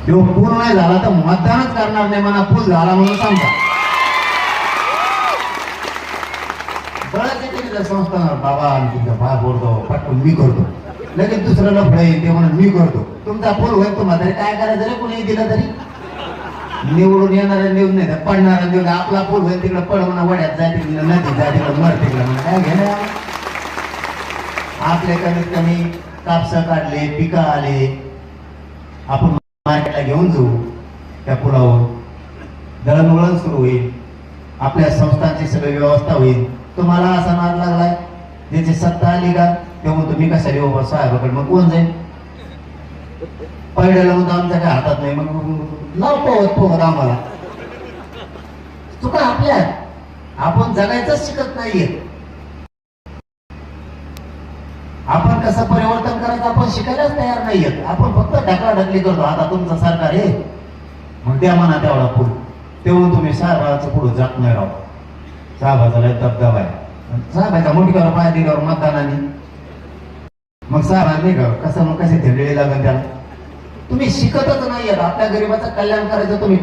तो पूल नाही झाला तर मतदानच करणार नाही, मला पूल झाला म्हणून सांगता. बळच येते संस्था बाबा तुमचा भाग बोलतो पटकन मी करतो, लगेच दुसरं लफडं येईल ते म्हणून मी करतो. तुमचा पूल होईल तुम्हाला तरी काय करायचं रे, कुणी दिलं तरी निवडून येणारा निवडून नाही पडणारा निवडून आपला पूल होईल तिकडे पड म्हणा, वड्यात जाय तिकडे नदीत जाय तिकडे मर तिकडे म्हणा, काय घेणं. आपले कमीत कमी कापसं काढले, पिकं आले, आपण मार्केटला घेऊन जाऊ, त्या पुलावर दळणवळण सुरू होईल, आपल्या संस्थांची सगळी व्यवस्था होईल. तुम्हाला असा नाद लागलाय ज्याची सत्ता आली का तेव्हा तुम्ही कशाला येऊ साहेबाकडे, मग कोण जाईल पहिल्याला मग आमच्या काय हातात नाही, मग लाव पोहत आम्हाला. चुका आपल्या, आपण जगायचंच शिकत नाहीये. आपण कसं परिवर्तन करायचं आपण शिकायलाच तयार नाहीयेत. आपण फक्त ढकलाढकली करतो. आता तुमचं सरकार आहे मग त्या म्हणा तेवढा पूल, तेव्हा तुम्ही साहेबाचं पुढे जात नाही राहू. साहेबाचा लय दबदबा आहे, साहेबाचा मुंडक्यावर पाय दिल्यावर मतदानाने मग साहेब नाही का कसं मग कसे थेंडळे लागेल त्याला. तुम्ही शिकतच नाहीयेत. आपल्या गरिबाचं कल्याण करायचं तुम्ही